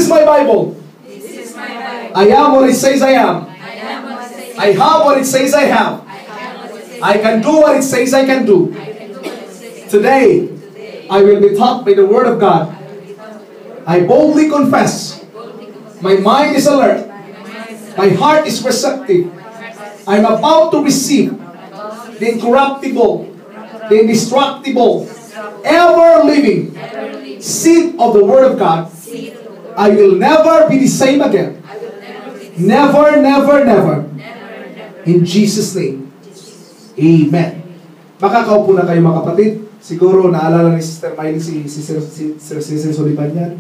is my Bible. This is my Bible. I am what it says I am. I am what it says I have what it says I have. I have what it says I can do what it says I can do. I can do what it says Today, Today, I will be taught by the Word of God. I will be taught by the word. I boldly confess. Boldly confess. My mind is alert. My mind is My heart is receptive. I'm about to receive the incorruptible, the indestructible, ever-living seed of the Word of God. seed of the word. I will never be the same again. I will never be the Never, never, never. never, never. In Jesus' name. Amen. Makakaupo na kayo mga kapatid. Siguro naalala ni Sister Miley si Sir Cecil Solipan yan.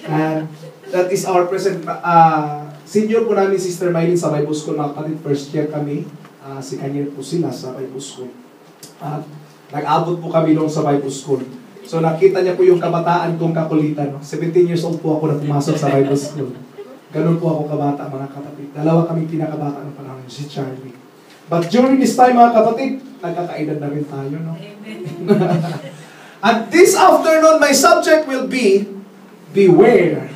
And that is our present senior po namin Sister Miley sa Bible School mga kapatid. First year kami. Si Kanya po sila sa Bible School. At nag-abot po kami noong sa Bible School. So nakita niya po yung kabataan kong kakulitan. No? 17 years old po ako na pumasok sa Bible School. Ganun po ako kabata mga kapatid. Dalawa kami pinakabata ng panahon, si Charlie. But during this time mga kapatid, nagkakaedad na rin tayo. No? At this afternoon, my subject will be beware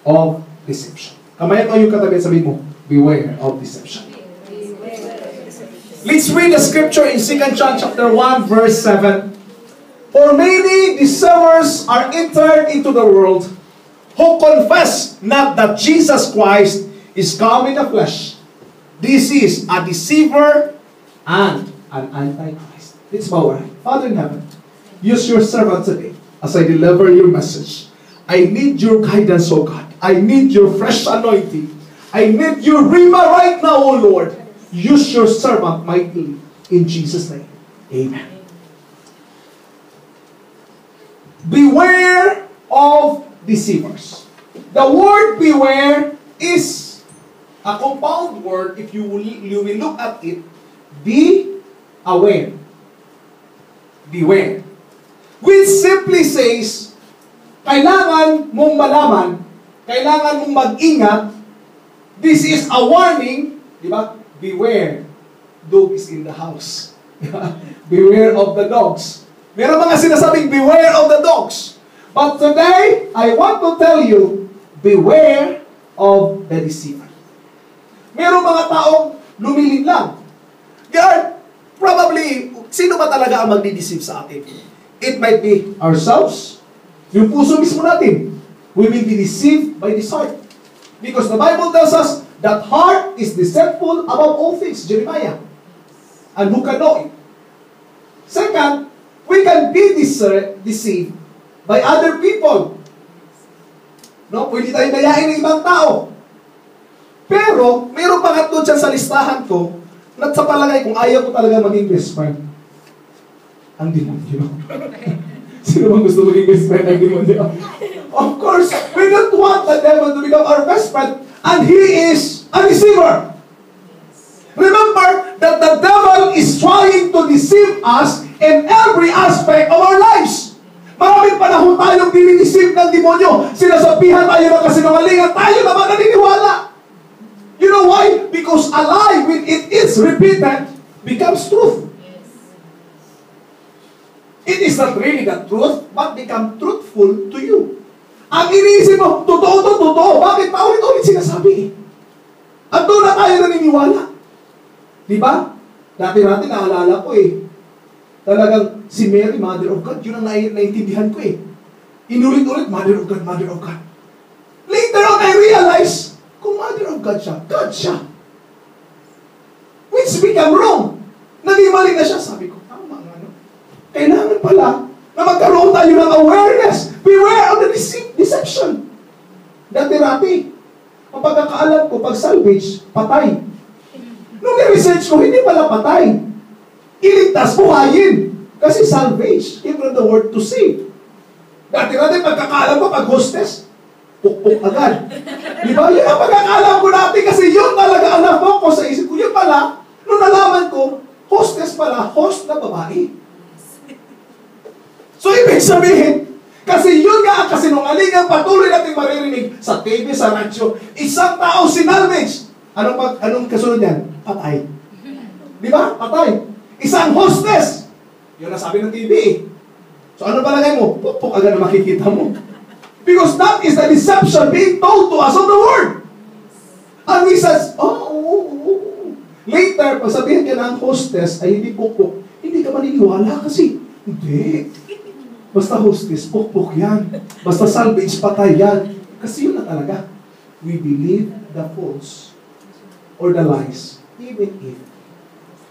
of deception. Kamayan mo yung katabi at sabihin mo, beware of deception. Let's read the scripture in 2 John chapter 1 verse 7. For many deceivers are entered into the world who confess not that Jesus Christ is come in the flesh. This is a deceiver and an antichrist. Let's bow our head. Father in heaven, use your servant today as I deliver your message. I need your guidance, O God. I need your fresh anointing. I need your rhema right now, O Lord. Use your servant mightily. In Jesus' name. Amen. Beware of deceivers. The word beware is a compound word. If you will look at it, be aware. Beware. Which simply says, kailangan mong malaman, kailangan mong mag-ingat. This is a warning, di ba? Beware, dog is in the house. Beware of the dogs. Meron mga sinasabing, beware of the dogs. But today, I want to tell you, beware of the deceiver. Meron mga taong lumilin lang. God, probably, sino ba talaga ang magdi-deceive sa atin? It might be ourselves, yung puso mismo natin. We will be deceived by this heart. Because the Bible tells us that heart is deceitful above all things. Jeremiah. And who can know it? Second, we can be deceived by other people. No? Pwede tayong dayain ng ibang tao. Pero, mayroong pangatlo dyan sa listahan ko na sa palagay kung ayaw ko talaga maging best friend. Ang demonyo. Sino bang gusto maging best friend ng demonyo? Of course, we don't want the devil to become our best friend, and he is a deceiver. Remember that the devil is trying to deceive us in every aspect of our lives. Maraming panahon tayong dinideceive ng demonyo. Sinasabihan tayo ng kasinungalingan, tayo naman naniniwala. You know why? Because a lie, when it is repeated, becomes truth. It is not really the truth, but become truthful to you. Ang iniisip mo, totoo to, totoo. Bakit? Paulit-ulit sinasabi. At doon na tayo naniniwala. Diba? Dati-dati naalala ko talagang si Mary, Mother of God, yun ang naiintindihan ko Inulit-ulit, Mother of God, Mother of God. Later on, I realized, kung Mother of God siya. Which become wrong. Naging na siya. Sabi ko, tama nga, no? Kailangan pala na magkaroon tayo ng awareness. Beware of the deception. Dati-dati, ang pagkakaalam ko, pag salvage, patay. Nung i-research ko, hindi pala patay. Iligtas, buhayin. Kasi salvage came from the word to save. Dati-dati, pagkakaalam ko, pag hostess, pukpuk agad. Di ba? Yun ang pagkakaalam ko dati kasi yun talaga ang na-focus sa isip ko. Yun pala, nung nalaman ko, hostess pala, host na babae. So, ibig sabihin, kasi yun nga ang kasinungalingang patuloy natin maririnig sa TV, sa radyo. Isang tao sinalvage. Anong kasunod yan? Patay. Di ba? Patay. Isang hostess. Yun ang sabi ng TV. So, ano palagay mo? Pukpuk agad na makikita mo. Because that is the deception being told to us of the Word. And we says, oh. Later, pag sabihin ka ng hostess ay hindi pukpok, hindi ka maniniwala kasi, hindi. Basta hostess, pukpok yan. Basta salvage, patay yan. Kasi yun na talaga. We believe the false or the lies, even if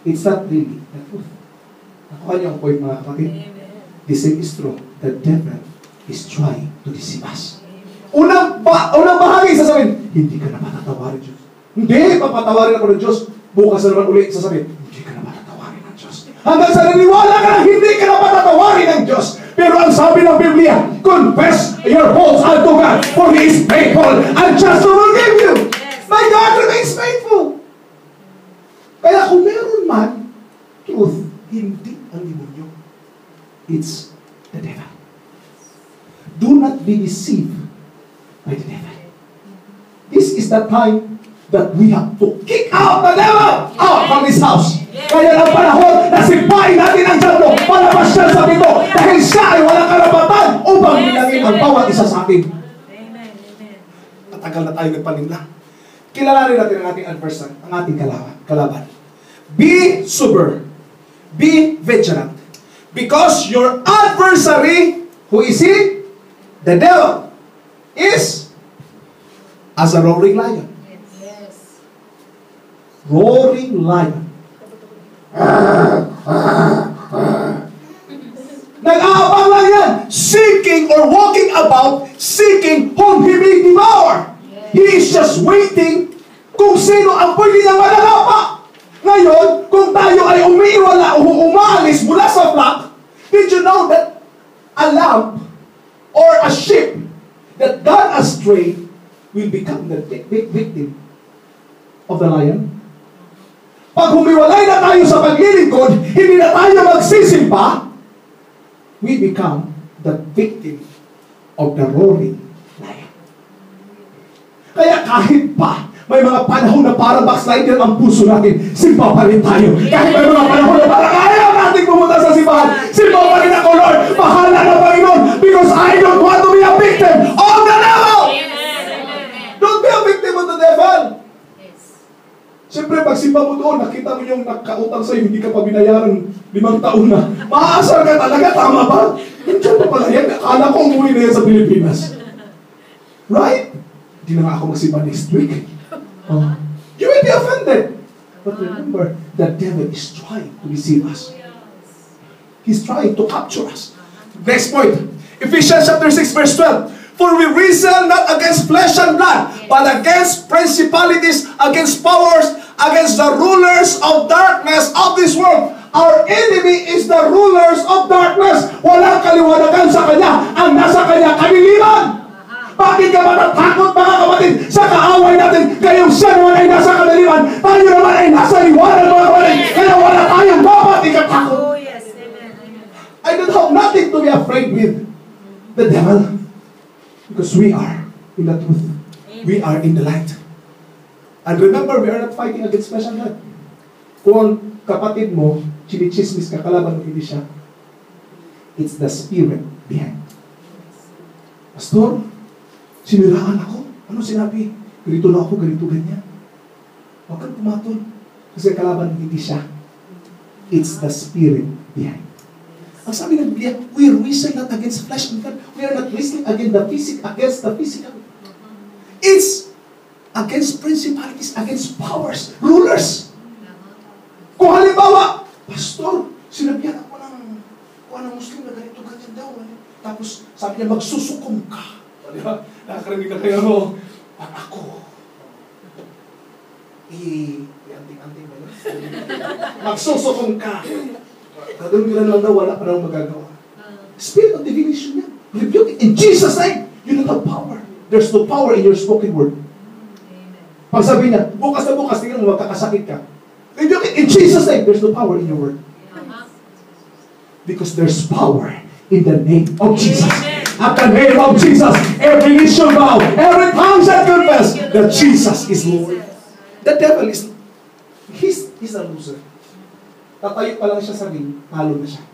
it's not really the truth. Nakuha niyo ang point, mga kapatid? The same is true. The devil is trying to deceive us. Unang bahagi, sasabihin, hindi ka na patatawarin, Diyos. Hindi, papatawarin ako ng Diyos. Bukas na naman ulit, sasabihin, hindi ka na patatawarin ng Diyos. Hanggang sa naniwala ka na, hindi ka na patatawarin ng Diyos. Pero ang sabi ng Biblia, confess your faults unto God, for He is faithful and just to forgive you. My God remains faithful. Kaya kung meron man, truth, hindi ang demonyo. It's the devil. Do not be deceived by the devil. This is the time that we have to kick out the devil out from this house. Kaya ang panahon na sipain natin ang diablo, palabas siya sa pito, dahil siya ay walang karapatan upang bilangin ang bawat isa sa atin. Matagal na tayo nagpaninlang. Kilalanin natin ang ating adversary, ang ating kalaban. Be sober. Be vigilant. Because your adversary, who is he? The devil, is as a roaring lion. Yes. Roaring lion. Nag-aabang lang yan. Seeking or walking about, seeking whom he may devour. He is just waiting kung sino ang pwede niyang manalapa. Ngayon, kung tayo ay umiiwala o umaalis mula sa flock, did you know that a lamb or a sheep that gone astray will become the victim of the lion? Pag humiwalay na tayo sa paglilingkod, hindi na tayo magsisimba, we become the victim of the roaring lion. Kaya kahit pa may mga panahon na para backslider ang puso natin, simpa pa rin tayo. Kahit may mga panahon na para ayaw natin pumunta sa simbahan, simpa pa rin ako, Lord. Bahala na, Panginoon, because I don't want to be a victim of the devil. Don't be a victim of the devil. Siyempre, pag simpa mo doon, nakita mo yung nakautang sa'yo, hindi ka pa binayaran 5 taon na. Maasar ka talaga, tama ba? Nandiyan pa pala yan. Akala ko umuwi na yan sa Pilipinas. Right? Hindi na nga ako magsimba next week. You will be offended. But remember, the devil is trying to deceive us. He's trying to capture us. Next point. Ephesians chapter 6 verse 12. For we wrestle not against flesh and blood, but against principalities, against powers, against the rulers of darkness of this world. Our enemy is the rulers of darkness. Walang kaliwanagan sa kanya. Ang nasa kanya, kadiliman. Bakit ka matatakot, mga kapatid, sa kaaway natin? Kayong siya naman ay nasa kadaliman, tayo naman ay nasa liwanag, mga kapatid. Kaya wala tayong dapat ikatakot. Oh, yes. Amen. I don't have nothing to be afraid with the devil. Because we are in the truth. We are in the light. And remember, we are not fighting against flesh and blood. Kung kapatid mo, chinichismis ka, kalaban mo, hindi siya. It's the spirit behind. Pastor, siniraan ako. Ano sinabi? Ganito na ako, ganito, ganyan. Huwag kang tumatol. Kasi kalaban hindi siya. It's the spirit behind. Ang sabi ng Biblia, we wrestle not against flesh and blood. We are not wrestling against the physical. It's against principalities, against powers, rulers. Kung halimbawa, Pastor, sinabihan ako ng Muslim na ganito, ganyan daw. Tapos sabi niya, magsusukom ka. Di ba? Nakakarinig na kayo, no? At ako, anting-anting ba yun? Magsusukom ka. Gagawin nila lang daw, wala pa nang magagawa. Spirit of divination yan. Rebuke it in Jesus' name. You don't have power. There's no power in your spoken word. Pag sabi niya, bukas na bukas, tingnan mo, magkakasakit ka. Rebuke it in Jesus' name. There's no power in your word. Because there's power in the name of Jesus. At the name of Jesus, every knee shall bow, every tongue shall confess that Jesus is Lord. The devil is, he's a loser. Tatayo pa lang siya sa ring, talo na siya.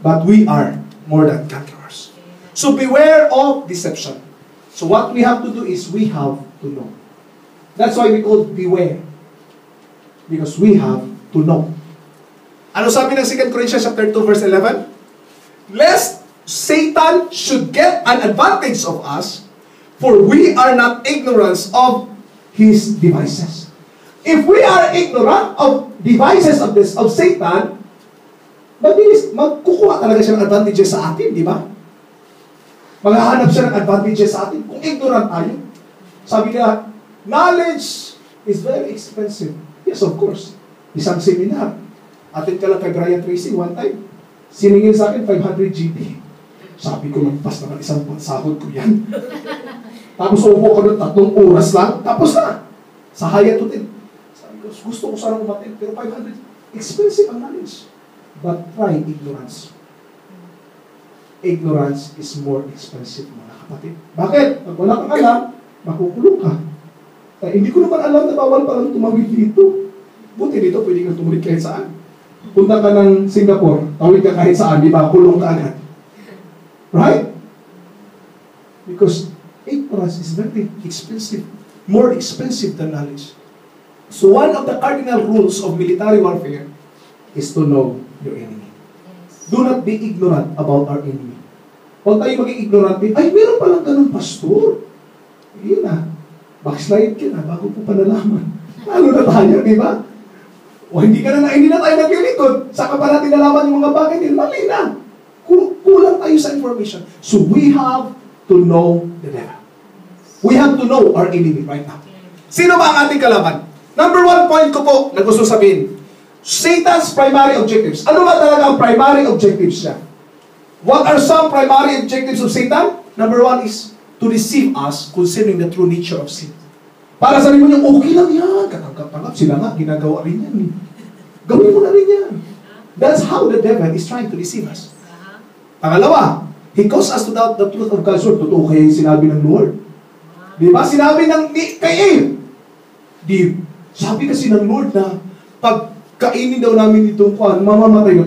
But we are more than conquerors. So beware of deception. So what we have to do is we have to know. That's why we call beware. Because we have to know. Ano sabi ng 2 Corinthians chapter 2 verse 11? Lest Satan should get an advantage of us, for we are not ignorant of his devices. If we are ignorant of devices of Satan, magkukuha talaga siya ng advantages sa atin, di ba? Maghahanap siya ng advantages sa atin kung ignorant tayo. Sabi nila, knowledge is very expensive. Yes, of course. Isang seminar. Atin ka lang kay Brian Tracy one time. Siningin sa akin 500 GP. Sabi ko, magpas naman isang sahod ko yan. Tapos upo ko ng 3 oras lang. Tapos na. Sa Hyatt Hotel. Sabi ko, gusto ko sana umatin. Pero 500, expensive ang knowledge. But try ignorance. Ignorance is more expensive, mga kapatid. Bakit? Pag wala kang alam, makukulong ka. Hindi ko naman alam na bawal palang tumawid dito. Buti dito, pwede kang tumawid kahit saan. Punta ka ng Singapore, tawid ka kahit saan, di ba? Kulong ka agad. Right? Because ignorance is very expensive. More expensive than knowledge. So one of the cardinal rules of military warfare is to know your enemy. Do not be ignorant about our enemy. Huwag tayo maging ignorant. Ay, meron palang ganun, pastor. Yun na. Backslide ka na bago po panalaman. Lalo na tayo, di ba? O hindi na tayo naglilikod. Saka pa natin nalaman yung mga bagay din. Mali na. Kulang tayo sa information. So we have to know the devil. We have to know our enemy right now. Sino ba ang ating kalaban? Number 1 point ko po na gusto sabihin. Satan's primary objectives. Ano ba talaga ang primary objectives niya? What are some primary objectives of Satan? Number 1 is to deceive us concerning the true nature of sin. Para sabihin mo niyo, okay lang yan. Katanggap-tanggap sila nga, ginagawa rin yan. Gawin mo na rin yan. That's how the devil is trying to deceive us. Pangalawa, he caused us to doubt the truth of God's word. Totoo kaya yung sinabi ng Lord. Di ba? Sinabi ng kay Eve. Sabi kasi ng Lord na pag kainin daw namin itong kuwan, mamamatay na.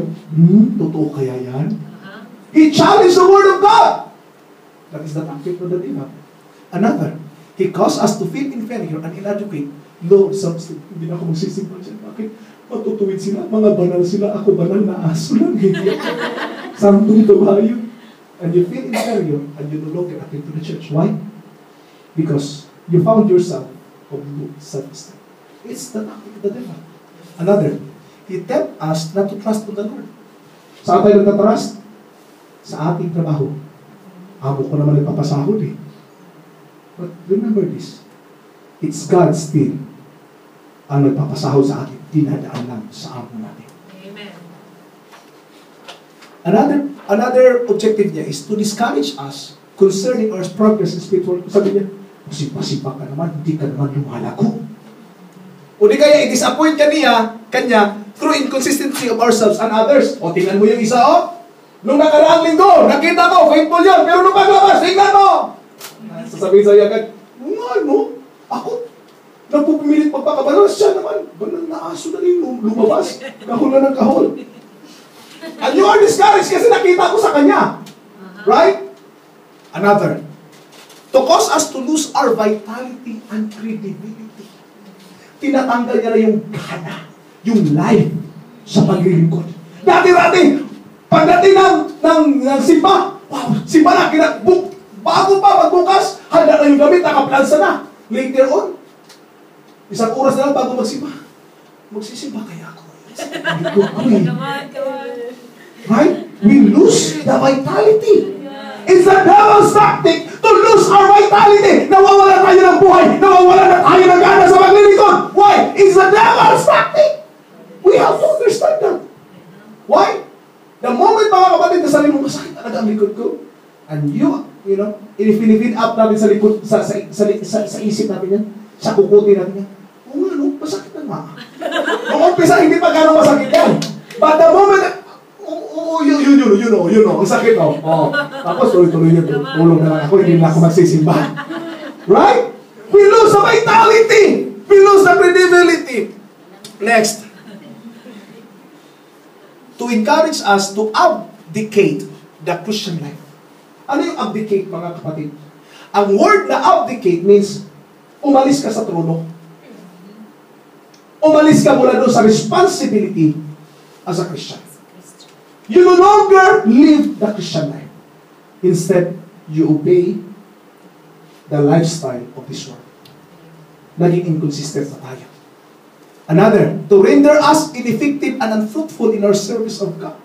Totoo kaya yan? He challenged the word of God. That is the tactic of the devil. Another, he caused us to feel inferior and inadequate. Lord, hindi na ako magsisimba dyan. Bakit? Matutuwid sila. Mga banal sila. Ako banal na aso lang. Sampung kabayo. And you feel inferior and you no longer attend to the church. Why? Because you found yourself of low self-esteem. It's the tactic of the devil. Another, he tempts us not to trust on the Lord. Saan tayo nagtatrust? Sa ating trabaho. Amo ko naman nagpapasahod eh. But remember this. It's God still ang nagpapasahod sa atin. Dinadaan lang sa amo natin. Amen. Another objective niya is to discourage us concerning our progress in spiritual. Sabi niya, sipa-sipa ka naman, hindi ka naman lumalago. O di kaya i-disappoint kanya through inconsistency of ourselves and others. O tingnan mo yung isa, nung nakaraang linggo, nakita ko, faithful yan, pero nung paglabas, tingnan mo! Sasabihin sa'yo agad, ako, nagpupumilit pagpakabalas siya naman, banal na aso na rin lumabas, kahol na ng kahol. And you are discouraged kasi nakita ko sa kanya. Right? Another, to cause us to lose our vitality and credibility. Tinatanggal niya na yung gana, yung life sa paglilingkod. Dati-dati, pagdating ng simba, wow, simba na, bago pa magbukas, handa na yung gamit, nakaplansa na. Later on, isang oras na lang bago magsimba. Magsisimba kaya ako. Come on. Right? We lose the vitality. It's the devil's tactic to lose our vitality. Nawawala tayo ng buhay. Nawawala na tayo ng gana sa paglilingkod. Why? It's the devil's tactic. We have to understand that. Why? The moment, mga kapatid, na sabi mo, masakit talaga ang likod ko. And i-feed up natin sa likod, sa isip natin yan, sa kukuti natin yan. Masakit na nga. Nung umpisa, hindi pa gano'ng masakit yan. But the moment, ang sakit, Tapos, tuloy niyo, tulong na lang ako, hindi na ako magsisimba. Right? We lose the vitality. We lose the credibility. Next. To encourage us to abdicate the Christian life. Ano yung abdicate, mga kapatid? Ang word na abdicate means umalis ka sa trono. Umalis ka mula doon sa responsibility as a Christian. You no longer live the Christian life. Instead, you obey the lifestyle of this world. Naging inconsistent na tayo. Another, to render us ineffective and unfruitful in our service of God.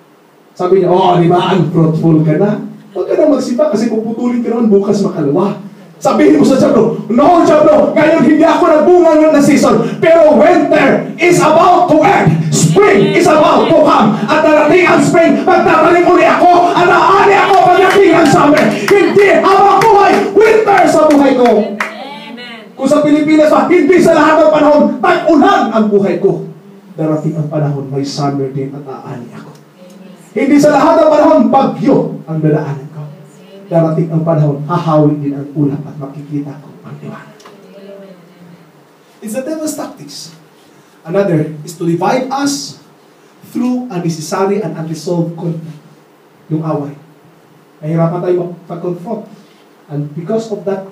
Sabi niya, di ba, unfruitful ka na? Huwag ka na magsimba kasi puputulin ka naman bukas makalawa. Sabihin mo sa Diablo, no, Diablo, ngayon hindi ako nagbunga ng season, pero winter is about to end. Spring is about to come. At darating ang spring, magtatanim uli ako, at naani ako pagdating ang summer. Hindi habang buhay, winter sa buhay ko. Kung sa Pilipinas pa, hindi sa lahat ng panahon, tag-ulan ang buhay ko. Darating ang panahon, may summer din at aani ako. Hindi sa lahat ng panahon, bagyo ang dadaanan ko. Darating ang panahon, hahawin din ang ulap at makikita ko ang liwanag. It's the devil's tactics. Another is to divide us through unnecessary and unresolved conflict. Yung away. Nahirapan tayo mag-confront. And because of that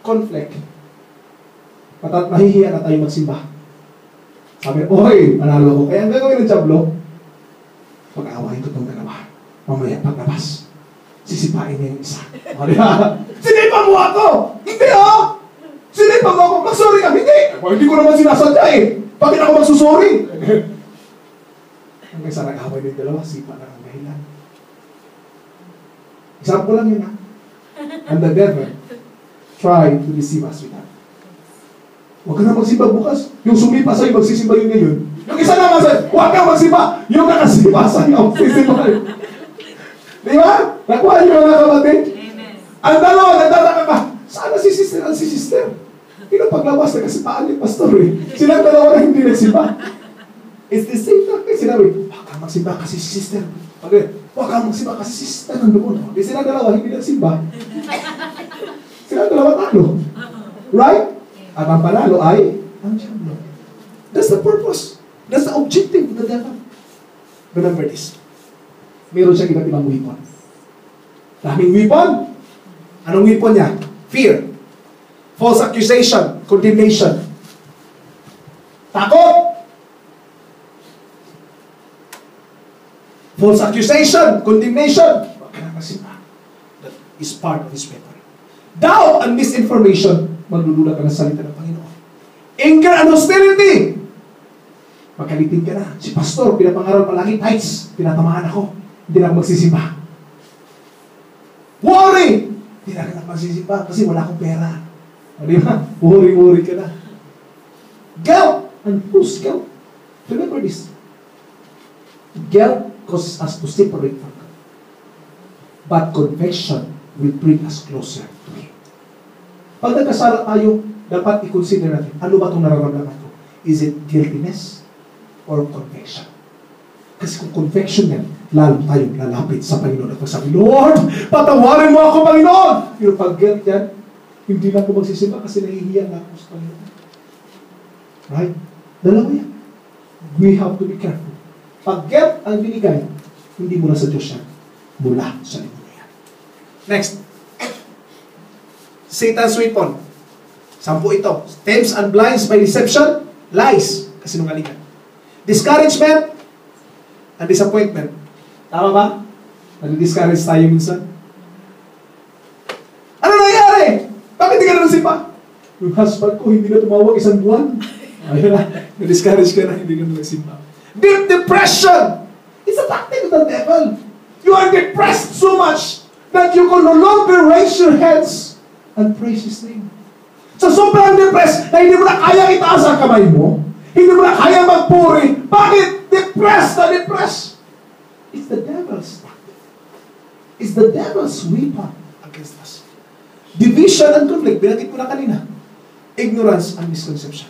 conflict, mahihiya na tayo magsimba. Sabi, panalo ko. Kaya ang gagawin ng Diablo, pag-awayin ko itong dalawa. Mamaya paglabas, sisipain niya yung isa. Sinipa mo ako! Hindi Sinipa mo ako! Mag-sorry ka! Hindi ko naman sinasadya Bakit ako magsusorry? Hanggang sa nag-away ng dalawa, sipa na ang dahilan. Example lang yun And the devil tried to deceive us with that. Huwag ka na magsimba bukas. Yung sumipa sa'yo, magsisimba yun ngayon. Yung isa naman sa'yo, huwag kang magsimba. Yung nakasimba sa'yo, magsisimba yun. Di ba? Nakuha niyo mga kapatid? Amen. Ang dalawa, nagtataka ka. Saan si sister ang si sister? Paglabas na kasi paan yung pastor Silang dalawa na hindi nagsimba. It's the same thing. Sinabi, huwag kang magsimba kasi si sister. Huwag kang magsimba kasi si sister nandoon. Di silang dalawa hindi nagsimba. Silang dalawa talo. Right? At ang panalo ay ang Diablo. That's the purpose. That's the objective of the devil. Remember this. Meron siyang iba't ibang weapon. Daming weapon. Anong weapon niya? Fear. False accusation. Condemnation. Takot. False accusation. Condemnation. Huwag ka na magsimba. That is part of his weapon. Doubt and misinformation. Maglulula ka ng salita ng Panginoon. Anger and hostility. Magkalitin ka na. Si pastor, pinapangaral palagi tithes. Pinatamaan ako. Hindi na ako magsisimba. Worry! Hindi na ako magsisimba kasi wala akong pera. Di ba? Worry ka na. Guilt! And whose guilt? Remember this. Guilt causes us to separate from God. But confession will bring us closer to Him. Pag nagkasala tayo, dapat i-consider natin, ano ba itong nararamdaman ko? Is it guiltiness or conviction? Kasi kung conviction yan, lalo tayong lalapit sa Panginoon at magsabi, Lord, patawarin mo ako, Panginoon! Pero pag guilt yan, hindi na ako magsisimba kasi nahihiya na ako sa Panginoon. Right? Dalawa yan. We have to be careful. Pag guilt ang binigay, hindi mula sa Diyos yan. Mula sa lingkod yan. Next. Satan's weapon. 10 ito. Tempts and blinds by deception, lies, kasinungalingan. Discouragement and disappointment. Tama ba? Nadi-discourage tayo minsan. Ano nangyari? Bakit di ka na nagsimba? Yung husband ko hindi na tumawag 1 buwan. Ayun na. Na-discourage ka na, hindi ka na nagsimba. Deep depression. It's a tactic of the devil. You are depressed so much that you can no longer raise your heads and praise His name. Sa sobrang depressed na hindi mo na kaya itaas ang kamay mo, hindi mo na kaya magpuri, bakit? Depressed na depressed. It's the devil's tactic. It's the devil's weapon against us. Division and conflict, binanggit ko na kanina. Ignorance and misconception.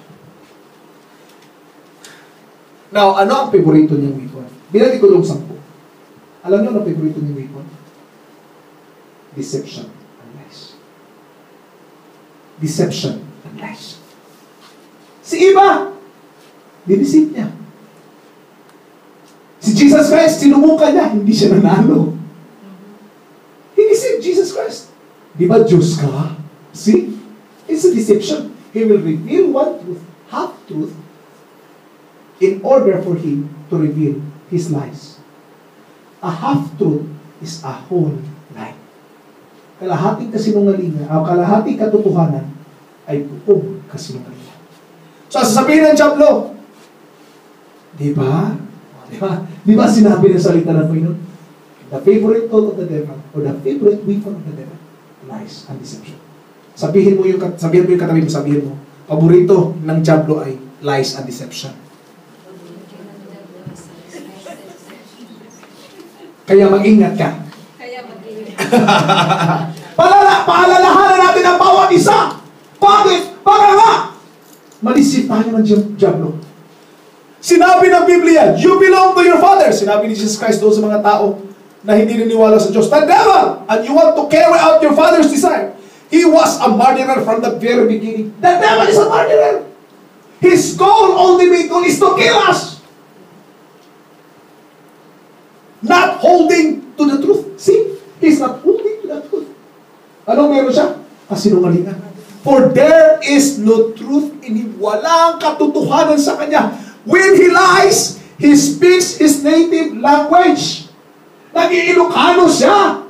Now, ano ang favorito niyang weapon? Binanggit ko yung 10. Alam niyo ano ang favorito niyang weapon? Deception and lies. Deception and lies. Si Eva, dinisip niya. Si Jesus Christ, sinubukan niya, hindi siya nanalo. He deceived Jesus Christ. Di ba Diyos ka? See? It's a deception. He will reveal one truth, half truth, in order for Him to reveal His lies. A half truth is a whole lie. Kalahating kasinungalingan, kalahating katotohanan ay buong kasinungalingan. So, sasabihin ng Diablo, di ba? Di ba sinabi ng salita ng Panginoon? The favorite thought of the devil, or the favorite weapon of the devil, lies and deception. Sabihin mo yung katabi mo, sabihin mo, paborito ng Diablo ay lies and deception. Kaya mag-ingat ka. Paalalahanan natin ang bawat isa. Bakit? Para nga malisip tayo ng Diablo. Sinabi ng Biblia, you belong to your father. Sinabi ni Jesus Christ doon sa mga tao na hindi niniwala sa Diyos. The devil, and you want to carry out your father's desire. He was a murderer from the very beginning. The devil is a murderer. His goal, ultimate goal, is to kill us. Not holding to the truth. See? He's not holding to the truth. Anong meron siya? Kasinungalingan. For there is no truth in him. Walang katotohanan sa kanya. When he lies, he speaks his native language. Nag-iilocano siya.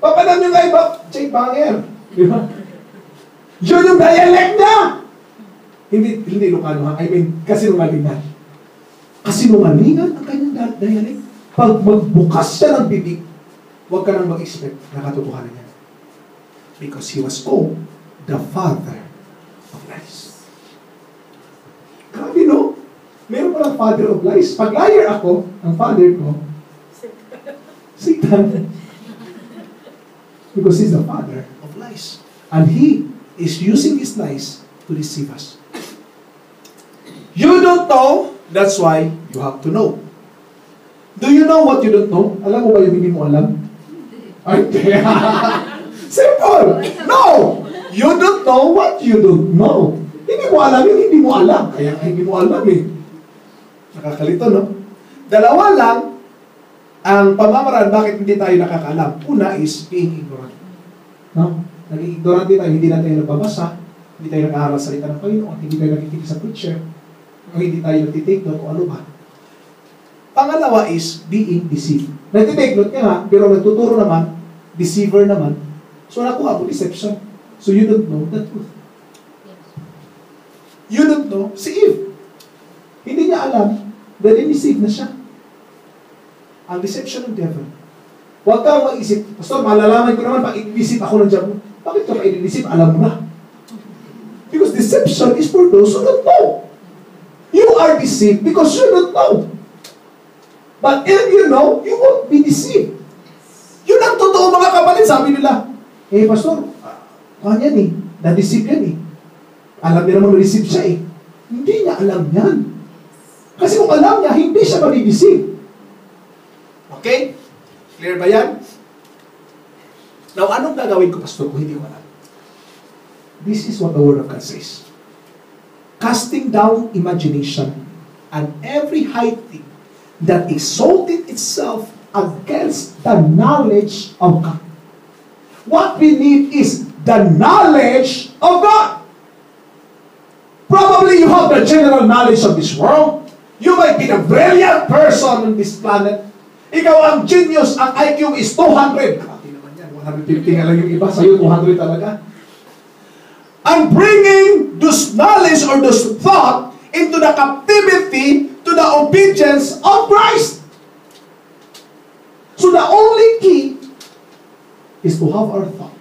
Papanan nyo nga iba, Jake Banger. Di ba? Yun yung dialect niya. Hindi Ilocano ha. I mean, kasinungalingan. Kasinungalingan ang kanyang dialect. Pag magbukas siya ng bibig, huwag ka nang mag-expect na katotohanan niya. Because he was called the father of lies. Grabe no? Meron palang father of lies. Pag liar ako, ang father ko, Satan. Because he's the father of lies. And he is using his lies to deceive us. You don't know, that's why you have to know. Do you know what you don't know? Alam mo ba yung hindi mo alam? Ay, simple! No! You don't know what you don't know. Hindi mo alam yung hindi mo alam. Kaya hindi mo alam eh. Nakakalito, no? Dalawa lang ang pamamaraan bakit hindi tayo nakakaalam. Una is being ignorant. No? Naging ignorante tayo, hindi na tayo nagbabasa, hindi tayo nag-aaral sa salita ng Panginoon, hindi tayo nakikinig sa preacher, o hindi tayo nagtitake note o ano ba. Pangalawa is being deceived. Nagtitake note ka nga, pero nagtuturo naman, deceiver naman, so nakuha mo deception. So you don't know the truth. You don't know si Eve. Hindi niya alam na dineceive na siya. Ang deception ng devil. Huwag kang mag-isip, Pastor, malalaman ko naman pag i-deceive ako ng devil. Bakit ka pa i-deceive? Alam mo na. Because deception is for those who don't know. You are deceived because you don't know. But if you know, you won't be deceived. Yun ang totoo mga kapatid. Sabi nila, Pastor, yan eh. Na-deceive yan eh. Alam niya naman na-deceive siya eh. Hindi niya alam yan. Kasi kung alam niya, hindi siya ma-deceive. Okay? Clear ba yan? Now, anong gagawin ko, Pastor, kung hindi ko alam? This is what the Word of God says. Casting down imagination and every high thing that exalted itself against the knowledge of God. What we need is the knowledge of God. Probably you have the general knowledge of this world. You might be the brilliant person on this planet. Ikaw ang genius, ang IQ is 200. Kapati naman yan, 150 nga lang yung iba. Sa'yo, 200 talaga. And bringing this knowledge or this thought into the captivity to the obedience of Christ. So the only key is to have our thought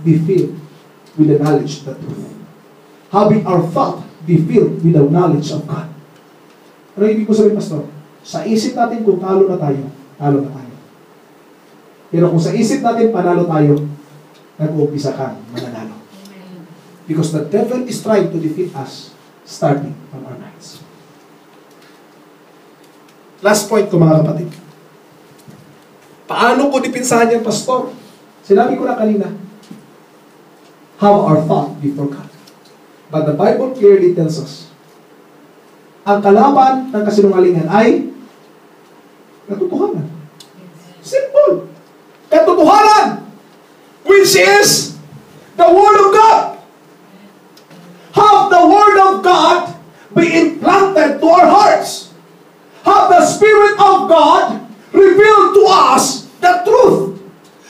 be filled with the knowledge of the truth. Having our thought be filled with the knowledge of God. Ano ibig ko sabihin, Pastor? Sa isip natin kung talo na tayo, talo na tayo. Pero kung sa isip natin panalo tayo, nag-uumpisa ka, mananalo. Because the devil is trying to defeat us starting from our minds. Last point ko mga kapatid. Paano ko dipinsahan yan, Pastor? Sinabi ko na kanina, have our thought before God. But the Bible clearly tells us, ang kalaban ng kasinungalingan ay katotohanan. Simple. Katotohanan. which is the Word of God. Have the Word of God be implanted to our hearts. Have the Spirit of God reveal to us the truth.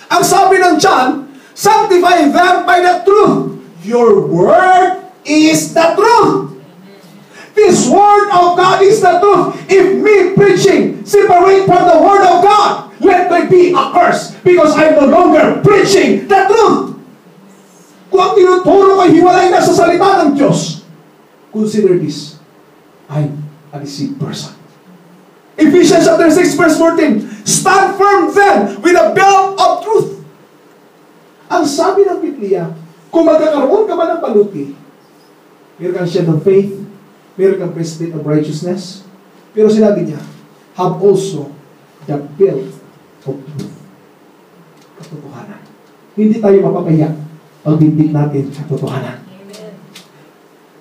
Ang sabi ng John, sanctify them by the truth. Your word is the truth. This Word of God is the truth. If me preaching separate from the Word of God, let there be a curse because I'm no longer preaching the truth. Kung ang tinuturo ko hiwalay na sa salita ng Diyos, consider this. I'm a deceived person. Ephesians chapter 6 verse 14, stand firm then with a belt of truth. Ang sabi ng Biblia, kung magkakaroon ka man ng paluti, meron kang shield of faith, meron kang breastplate of righteousness, pero sinabi niya, have also the belt of truth. Katotohanan. Hindi tayo mapapaya pag bindig natin sa katotohanan.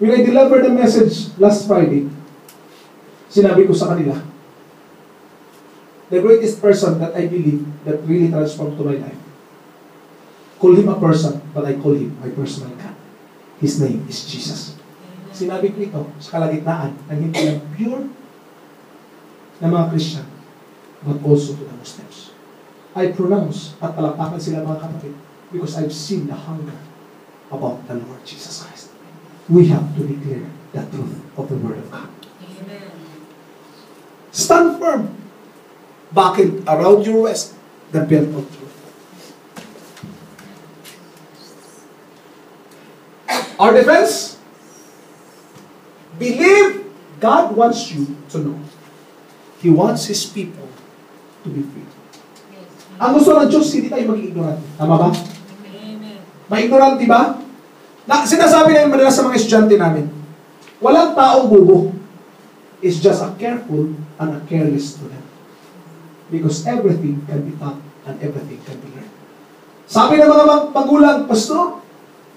When I delivered the message last Friday, sinabi ko sa kanila, the greatest person that I believe that really transformed to my life, call him a person, but I call him my personal God. His name is Jesus. Sinabi ko ito sa kalagitnaan ng hindi lang pure na mga Christian, but also to the Muslims. I pronounce at palakpakan sila mga kapatid because I've seen the hunger about the Lord Jesus Christ. We have to declare the truth of the Word of God. Amen. Stand firm. Buckle around your waist the belt of truth. Our defense? Believe God wants you to know. He wants His people to be free. Ang gusto ng Diyos, hindi tayo mag-ignorante. Tama ba? Amen. Ma-ignorante ba? Sinasabi namin madalas sa mga estudyante namin, walang taong bubo. It's just a careful and a careless student. Because everything can be taught and everything can be learned. Sabi ng mga magulang, Pastor,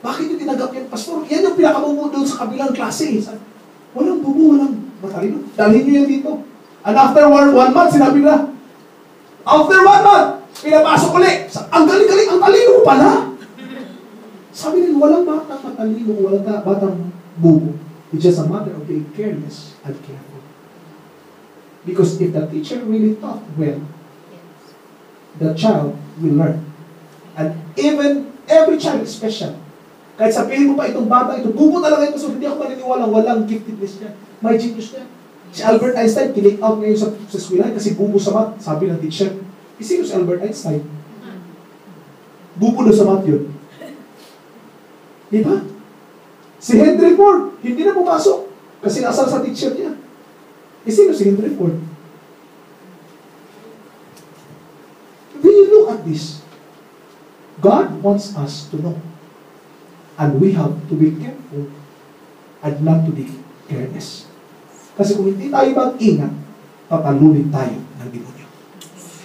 bakit yung tinanggap yan, Pastor? Yan yung pinakabubo doon sa kabilang klase. Walang bubo, walang matalino. Dalhin nyo yan dito. And after 1 month, sinabi nila, after 1 month, pinapasok ulit. Ang galing-galing, ang talino pala. Sabi nila, walang batang matalino, walang batang bubo. It's just a matter of being careless and careful. Because if the teacher really taught well, the child will learn. And even every child is special. Kahit sabihin mo pa itong bata, ito bubo talaga ito, so hindi ako maniniwala, walang giftedness niya. May genius niya. Si Albert Einstein, kinik out ngayon sa eskwelahan kasi bubo sa math. Sabi ng teacher, sino si Albert Einstein? Bubo na sa math yun. Diba? Si Henry Ford, hindi na pumasok kasi nasa sa teacher niya. Sino si Henry Ford? When you look at this, God wants us to know. And we have to be careful and not to be careless. Kasi kung hindi tayo mag-ingat, tatalunin tayo ng demonyo.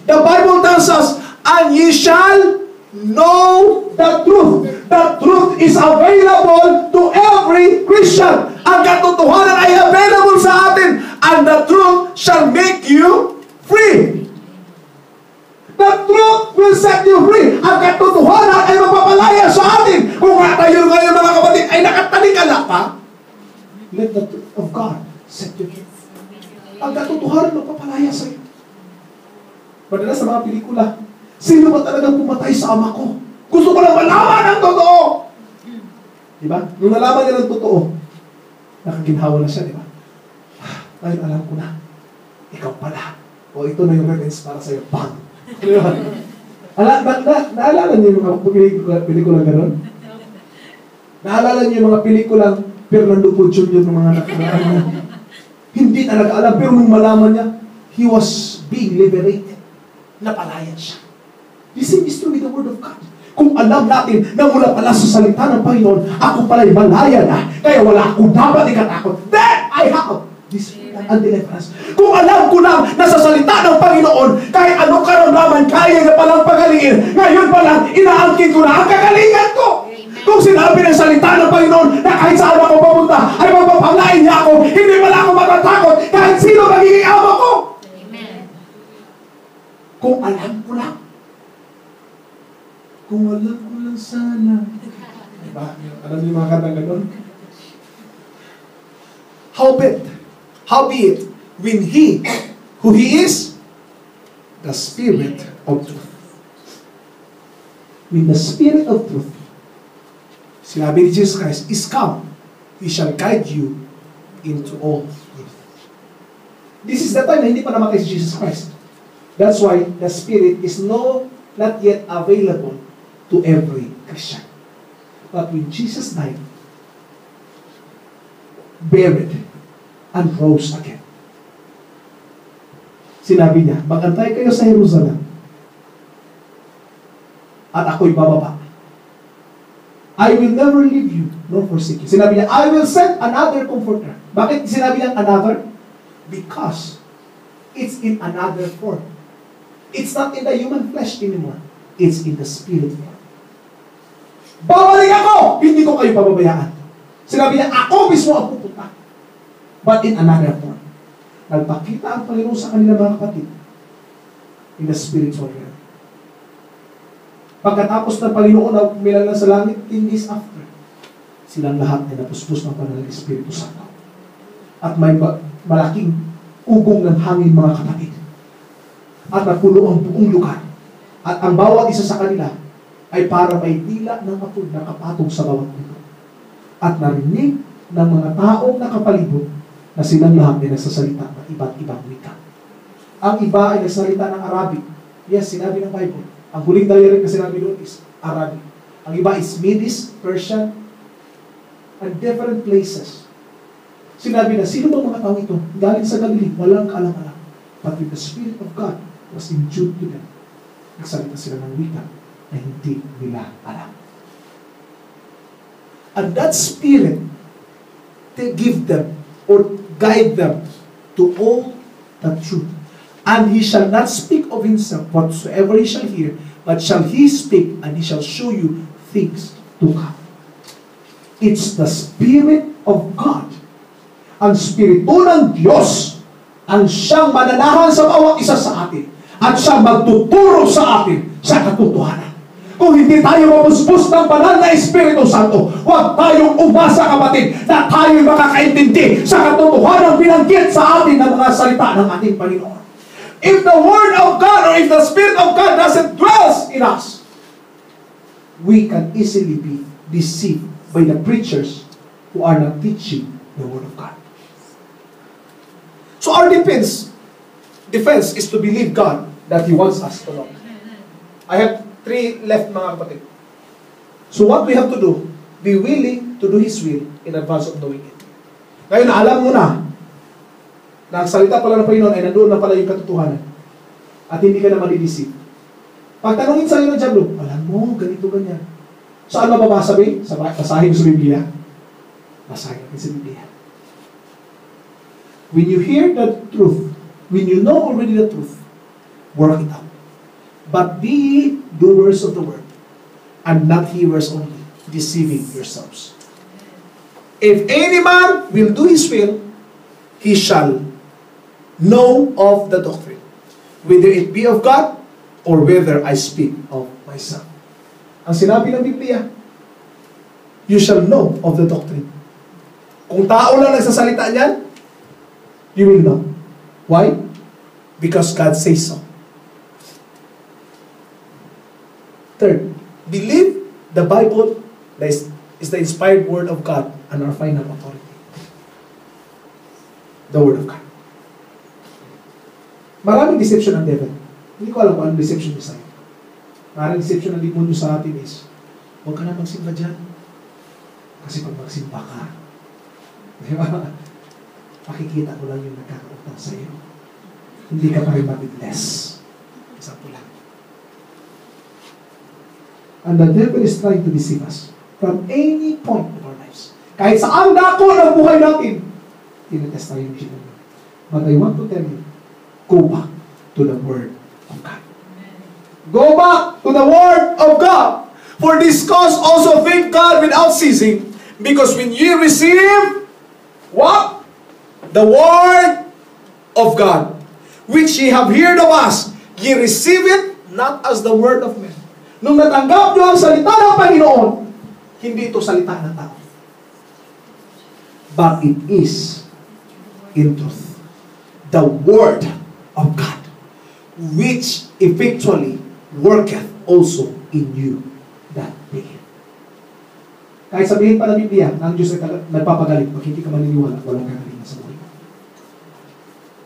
The Bible tells us, and ye shall know the truth. The truth is available to every Christian. Ang katotohanan ay available sa atin. And the truth shall make you free. The truth will set you free. Ang katotohanan ay mapapalaya sa atin. Kung nga tayo ngayon mga kapatid ay nakatalikala pa, let the truth of God set you free. Ang katotohanan magpapalaya sa iyo. Madalas sa mga pelikula, sino ba talagang pumatay sa ama ko? Gusto ko lang malaman ang totoo. Diba? Nung nalaman niya ng totoo, nakaginhawa na siya, diba? Ngayon alam ko na, ikaw pala. O ito na yung revenge para sa'yo. Bang! Diba? Naalala niyo yung mga pelikulang gano'n? Naalala niyo yung mga pelikulang Fernando Po Jr. ng mga nakaraan? Hindi talaga alam, pero nung malaman niya, he was being liberated. Napalayan siya. The same is true with the Word of God. Kung alam natin na mula pala sa salita ng Panginoon, ako pala'y malaya na, kaya wala akong dapat ikatakot, then I have this freedom and deliverance. Kung alam ko na sa salita ng Panginoon, kahit anong karamdaman, kaya niya palang pagalingin, ngayon palang inaangkin ko na ang kagalingan ko. Kung sinabi ng salita ng Panginoon na kahit saan ako papunta, ay mapapanglain niya ako, hindi pala ako matatakot kahit sino magiging amo ko. Amen. Kung alam ko lang. Kung alam ko lang sana. Diba? Alam niyo yung mga kantang ganun? Howbeit, when He, who He is, the Spirit of truth. When the Spirit of truth, sinabi ni Jesus Christ, is come, He shall guide you into all truth. This is the time na hindi pa namatay si Jesus Christ. That's why the Spirit is not yet available to every Christian. But when Jesus died, buried, and rose again, sinabi niya, magantay kayo sa Jerusalem at ako'y bababa. I will never leave you nor forsake you. Sinabi niya, I will send another comforter. Bakit sinabi niya another? Because it's in another form. It's not in the human flesh anymore. It's in the spirit form. Babalik ako! Hindi ko kayo pababayaan. Sinabi niya, ako mismo ang pupunta. But in another form. Nagpakita ang Panginoon sa kanila mga kapatid in the spiritual realm. Pagkatapos ng Panginoon na umilang sa langit, 10 days after, silang lahat ay napuspos ng Panginoon ng Espiritu Santo. At may malaking ugong ng hangin mga kapatid. At napuno ang buong lugar. At ang bawat isa sa kanila ay para may dila ng apoy na kapatong sa bawat puno. At narinig ng mga taong nakapalibot na silang lahat ay nagsasalita ng iba't ibang wika. Ang iba ay nagsalita ng Arabic. Yes, sinabi ng Bible. Ang huling dialect na sinabi doon is Arabic. Ang iba is Medish, Persian, and different places. Sinabi na, sino bang mga tao ito? Galing sa Galilee, walang kaalam-alam. But with the Spirit of God was endued to them. Nagsalita sila ng wika na hindi nila alam. And that Spirit, they give them or guide them to all the truth. And he shall not speak of himself whatsoever he shall hear, but shall he speak, and he shall show you things to come. It's the Spirit of God. Ang Spiritu ng Diyos ang siyang mananahan sa bawat isa sa atin at siyang magtuturo sa atin sa katotohanan. Kung hindi tayo mapuspos ng banal na Espiritu Santo, huwag tayong umasa, kapatid, na tayo'y makakaintindi sa katotohanan binanggit sa atin ng mga salita ng ating Panginoon. If the Word of God or if the Spirit of God doesn't dwell in us, we can easily be deceived by the preachers who are not teaching the Word of God. So our defense is to believe God that He wants us to know. I have 3 left, mga kapatid. So what we have to do, be willing to do His will in advance of knowing it. Ngayon, alam mo na ang salita pala ng Panginoon ay nandoon na pala yung katotohanan. At hindi ka na malidisip. Pagtanungin sa iyo ng Diablo, alam mo, ganito, ganyan. Saan mababasa ba? Basahin sa Biblia. Basahin natin sa Biblia. When you hear the truth, when you know already the truth, work it out. But be doers of the word, and not hearers only, deceiving yourselves. If any man will do his will, he shall know of the doctrine, whether it be of God, or whether I speak of myself. Ang sinabi ng Biblia, you shall know of the doctrine. Kung tao lang nagsasalita niyan, you will know. Why? Because God says so. Third, believe the Bible is the inspired Word of God and our final authority. The Word of God. Maraming deception ng devil. Hindi ko alam kung anong deception niya sa'yo. Maraming deception ng demonyo sa atin is, huwag ka na magsimba dyan. Kasi pag magsimba ka, di ba? Makikita ko lang yung nagkakautang sa'yo. Hindi ka pa rin mag-bless. Isang lang. And the devil is trying to deceive us from any point of our lives. Kahit saan dako ng buhay natin, tinetest tayo yung siya. But I want to tell you, go back to the Word of God. Go back to the Word of God. For this cause also thank God without ceasing, because when you receive, what? The Word of God, which ye have heard of us, ye receive it not as the word of men, Nung natanggap nyo ang salita ng Panginoon, hindi ito salita ng tao. But it is, in truth, the Word of God, which effectually worketh also in you that believe. Kahit sabihin pa ng Biblia na ang Diyos ay nagpapagaling, pag hindi ka maniniwala, walang kagalingan sa buhay.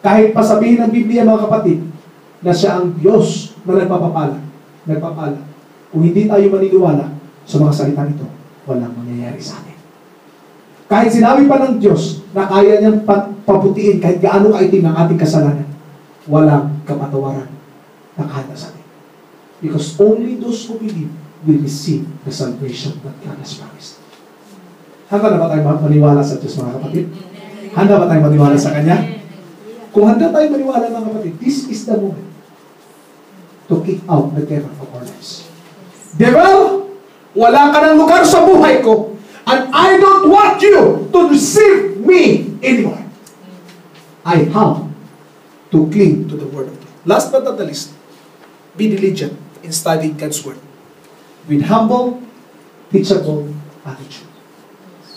Kahit pa sabihin ng Biblia, mga kapatid, na siya ang Diyos na nagpapala. Kung hindi tayo maniniwala sa mga salita nito, walang mangyayari sa atin. Kahit sinabi pa ng Diyos na kaya niyang paputiin kahit gaano kaitim ang ating kasalanan, walang kapatawaran na kahit sa atin. Because only those who believe will receive the salvation that God has promised. Handa na ba tayo maniwala sa Diyos, mga kapatid? Handa ba tayo maniwala sa Kanya? Kung handa tayo maniwala, mga kapatid, this is the moment to kick out the devil from our lives. Devil, wala ka ng lugar sa buhay ko, and I don't want you to deceive me anymore. I have to cling to the Word of God. Last but not the least, be diligent in studying God's Word with humble, teachable attitude.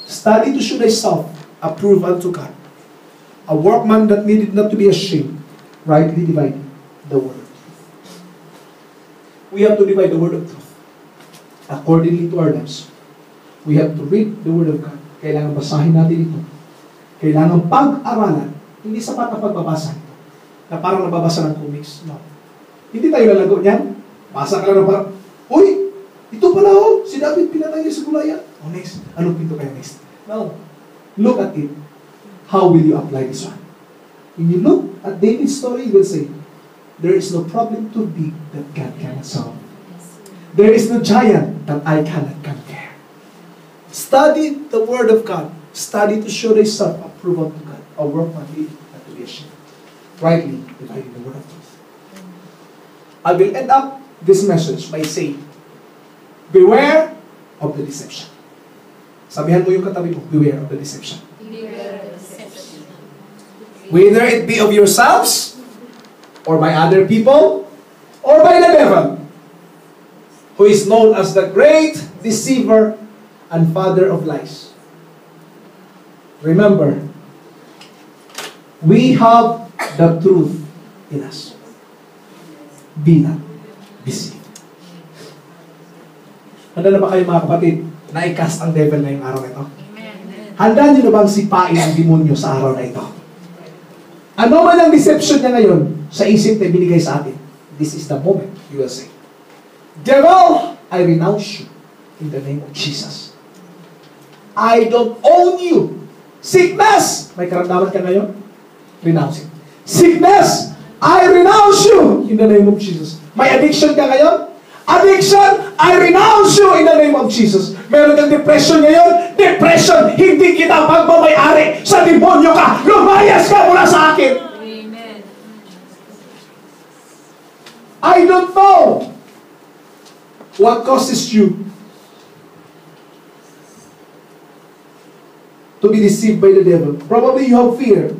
Study to show thyself approved unto God, a workman that needed not to be ashamed, rightly dividing the Word of truth. We have to divide the Word of truth accordingly to our lives. We have to read the Word of God. Kailangan basahin natin ito. Kailangan pag-aralan. Hindi sapat ang pagbabasa ito. Na parang nababasa ng comics. No. Hindi tayo lalago niyan. Basa ka lang na parang, uy, ito pala oh, si David pinatay niya sa gulayan. Oh, next. Anong pinto kaya next? No. Look at it. How will you apply this one? When you look at David's story, you will say, there is no problem too big that God cannot solve. There is no giant that I cannot conquer. Study the Word of God. Study to show thyself approved unto God. A workman needed not to be ashamed. Rightly dividing the Word of truth. I will end up this message by saying, beware of the deception. Sabihan mo yung katabi mo, beware of the deception. Beware of the deception. Whether it be of yourselves, or by other people, or by the devil, who is known as the great deceiver and father of lies. Remember, we have the truth in us. Be not deceived. Handa na ba kayo, mga kapatid, na i-cast ang devil na yung araw na ito? Handa niyo na bang sipain ang demonyo sa araw na ito? Ano man ang deception niya ngayon sa isip na binigay sa atin, this is the moment you will say, devil, I renounce you in the name of Jesus. I don't own you. Sickness, may karamdaman ka ngayon? Renounce it. Sickness, I renounce you in the name of Jesus. May addiction ka ngayon? Addiction, I renounce you in the name of Jesus. Meron kang depression ngayon? Depression, hindi kita pagmamayari. Sa demonyo ka, lumayas ka mula sa akin. Amen. I don't know what causes you to be deceived by the devil. Probably you have fear.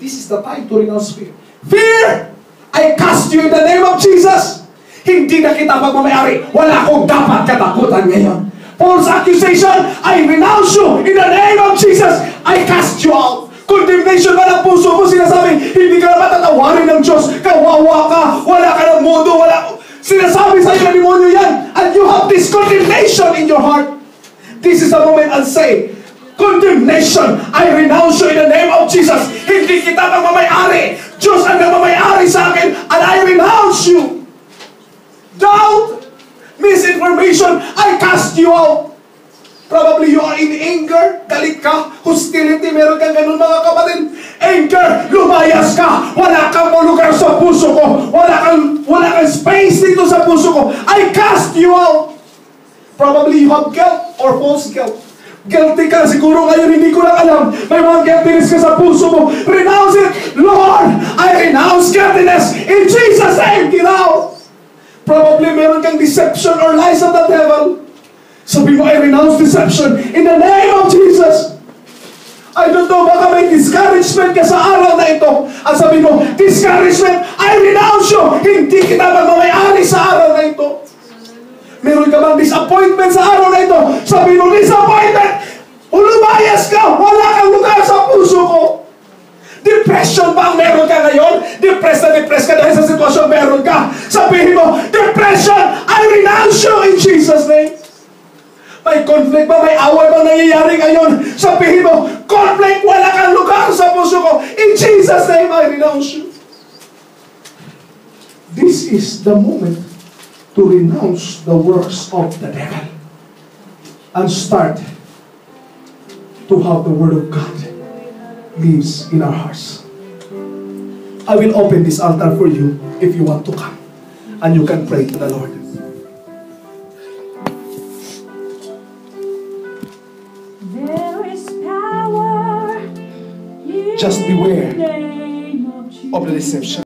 This is the time to renounce fear. Fear! I cast you in the name of Jesus. Hindi na kita pagmamayari. Wala akong dapat katakutan ngayon. False accusation, I renounce you in the name of Jesus. I cast you out. Condemnation ba ng puso mo? Sinasabi, hindi ka na matatawarin ng Diyos. Kawawa ka. Wala ka ng mundo. Sinasabi sa iyo ng demonyo yan. And you have this condemnation in your heart. This is the moment I'll say, condemnation, I renounce you in the name of Jesus. Hindi kita pagmamayari. Diyos ang nagmamayari sa akin, and I renounce you. Doubt, misinformation, I cast you out. Probably you are in anger, galit ka, hostility, meron kang ganun, mga kapatid. Anger, lumayas ka. Wala kang lugar sa puso ko. Wala kang space dito sa puso ko. I cast you out. Probably you have guilt or false guilt. Guilty ka siguro ngayon, hindi ko lang alam. May mga guiltiness ka sa puso mo. Renounce it. Lord, I renounce guiltiness. In Jesus' name, get out. Probably meron kang deception or lies of the devil. Sabi mo, I renounce deception in the name of Jesus. I don't know, baka may discouragement ka sa araw na ito. At sabi mo, discouragement, I renounce you. Hindi kita magmamayari sa araw na ito. Meron ka bang disappointment sa araw na ito? Sabi mo, disappointment! Ulumayas ka! Wala kang lugar sa puso ko! Depression ba ang meron ka ngayon? Depressed ka dahil sa sitwasyon meron ka. Sabihin mo, depression, I renounce you in Jesus' name. May conflict ba? May away ba nangyayari ngayon? Sabihin mo, conflict, wala kang lugar sa puso ko. In Jesus' name, I renounce you. This is the moment to renounce the works of the devil and start to have the Word of God lives in our hearts. I will open this altar for you if you want to come and you can pray to the Lord. Just beware of the deception.